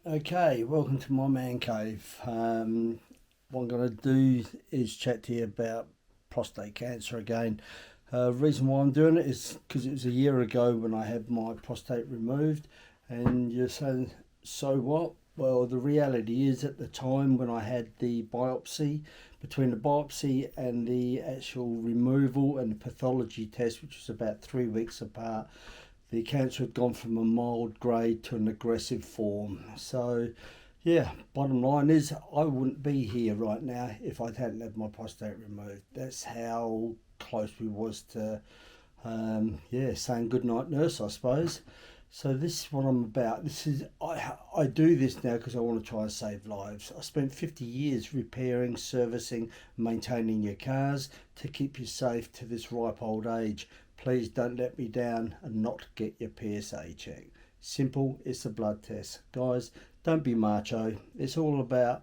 Okay, welcome to my man cave. What I'm going to do is chat to you about prostate cancer again. Reason why I'm doing it is because it was a year ago when I had my prostate removed, and you're saying, so what? Well, the reality is at the time when I had the biopsy, between the biopsy and the actual removal and the pathology test, which was about 3 weeks apart, the cancer had gone from a mild grade to an aggressive form. So, yeah, bottom line is I wouldn't be here right now if I hadn't had my prostate removed. That's how close we was to, saying goodnight, nurse, I suppose. So this is what I'm about. I do this now because I want to try and save lives. I spent 50 years repairing, servicing, maintaining your cars to keep you safe to this ripe old age. Please don't let me down and not get your PSA checked. Simple, it's a blood test. Guys, don't be macho. It's all about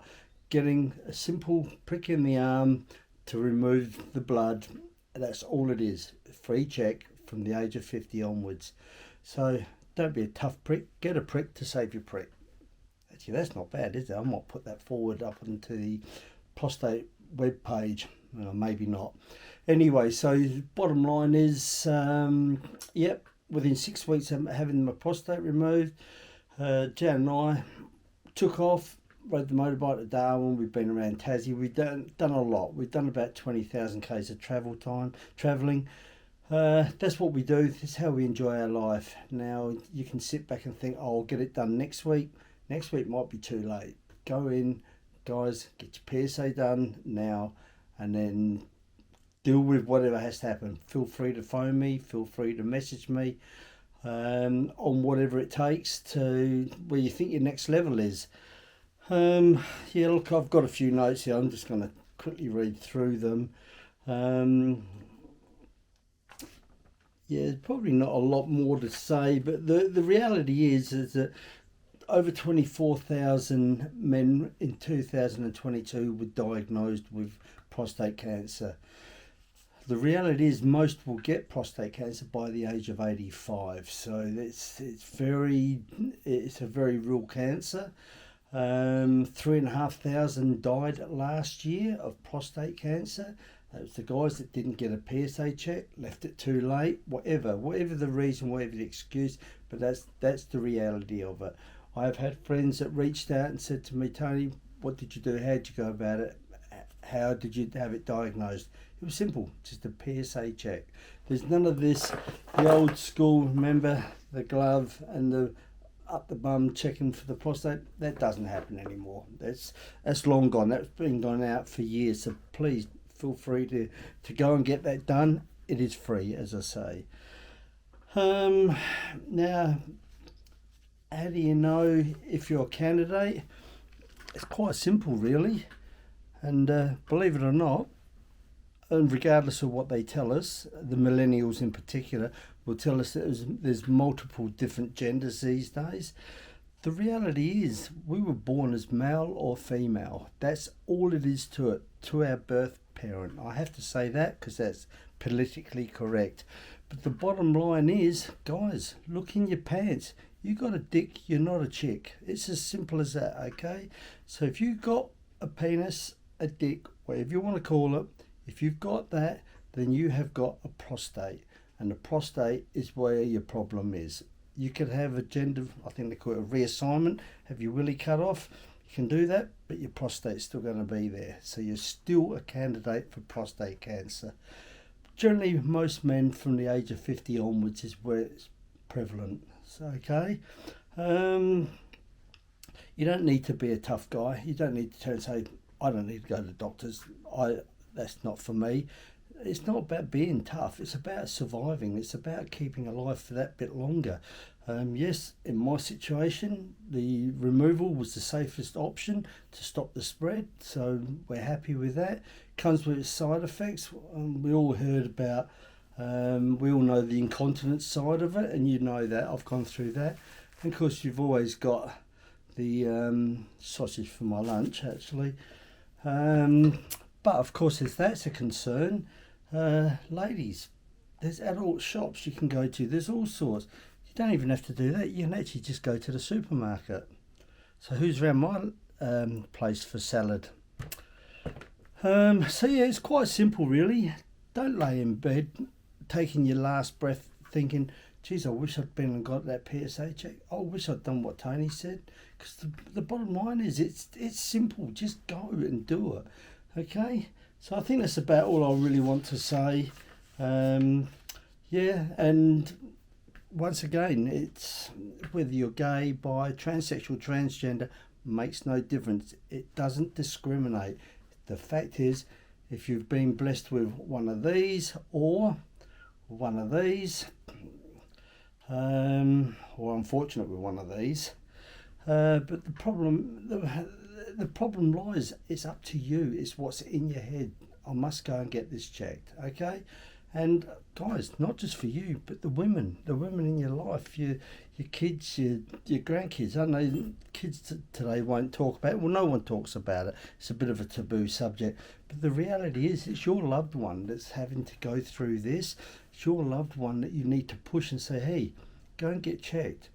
getting a simple prick in the arm to remove the blood. That's all it is. Free check from the age of 50 onwards. So don't be a tough prick. Get a prick to save your prick. Actually, that's not bad, is it? I might put that forward up onto the prostate web page. Well, maybe not. Anyway, so bottom line is, within 6 weeks of having my prostate removed, Jan and I took off, rode the motorbike to Darwin. We've been around Tassie. We've done a lot. We've done about 20,000 k's of travelling. That's what we do. That's how we enjoy our life. Now, you can sit back and think, oh, I'll get it done next week. Next week might be too late. Go in, guys, get your PSA done now, and then deal with whatever has to happen. Feel free to phone me, feel free to message me on whatever it takes to where you think your next level is. Look, I've got a few notes here. I'm just going to quickly read through them. There's probably not a lot more to say, but the reality is that over 24,000 men in 2022 were diagnosed with prostate cancer. The reality is most will get prostate cancer by the age of 85. So it's a very real cancer. 3,500 died last year of prostate cancer. That was the guys that didn't get a PSA check, left it too late, whatever the reason, whatever the excuse, but that's the reality of it. I have had friends that reached out and said to me, Tony, what did you do? How did you go about it? How did you have it diagnosed? It was simple, just a PSA check. There's none of this, the old school, remember, the glove and the up the bum checking for the prostate. That doesn't happen anymore. That's long gone. That's been gone out for years. So please feel free to go and get that done. It is free, as I say. Now, how do you know if you're a candidate? It's quite simple, really. And believe it or not, and regardless of what they tell us, the millennials in particular will tell us that there's multiple different genders these days. The reality is we were born as male or female. That's all it is to it, to our birth parent. I have to say that because that's politically correct. But the bottom line is, guys, look in your pants. You got a dick, you're not a chick. It's as simple as that, okay? So if you got a penis, a dick, whatever you want to call it, if you've got that, then you have got a prostate. And the prostate is where your problem is. You could have a gender, I think they call it a reassignment, have your willy cut off. You can do that, but your prostate's still going to be there. So you're still a candidate for prostate cancer. Generally, most men from the age of 50 onwards is where it's prevalent. So, okay. You don't need to be a tough guy. You don't need to turn and say, I don't need to go to the doctors. That's not for me. It's not about being tough. It's about surviving. It's about keeping alive for that bit longer. Yes, in my situation, the removal was the safest option to stop the spread. So we're happy with that. Comes with its side effects. We all heard about, we all know the incontinence side of it, and you know that. I've gone through that. And of course, you've always got the sausage for my lunch, actually. But of course, if that's a concern, ladies, there's adult shops you can go to. There's all sorts. You don't even have to do that. You can actually just go to the supermarket. So who's around my place for salad? So yeah, it's quite simple really. Don't lay in bed taking your last breath thinking, geez, I wish I'd been and got that PSA check. I wish I'd done what Tony said. Because the bottom line is it's simple. Just go and do it. Okay? So I think that's about all I really want to say. Yeah, and once again, it's whether you're gay, bi, transsexual, transgender, makes no difference. It doesn't discriminate. The fact is, if you've been blessed with one of these or one of these, or unfortunate with one of these, but the problem lies, it's up to you. It's what's in your head. I must go and get this checked, okay? And guys, not just for you, but the women in your life, your kids, your grandkids. I know kids today won't talk about it. Well, no one talks about it. It's a bit of a taboo subject. But the reality is, it's your loved one that's having to go through this. It's your loved one that you need to push and say, hey, go and get checked.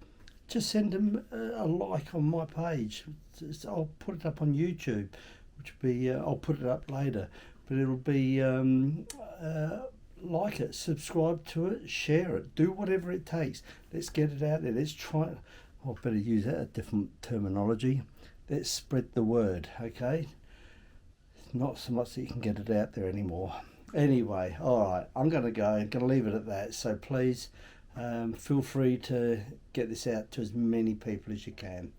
Just send them a like on my page. I'll put it up on YouTube, which will be, I'll put it up later. But it'll be... like it, subscribe to it, share it, do whatever it takes. Let's get it out there. Let's try. I better use that, a different terminology. Let's spread the word, okay? Not so much that you can get it out there anymore. Anyway, all right, I'm going to go. I'm going to leave it at that. So please feel free to get this out to as many people as you can.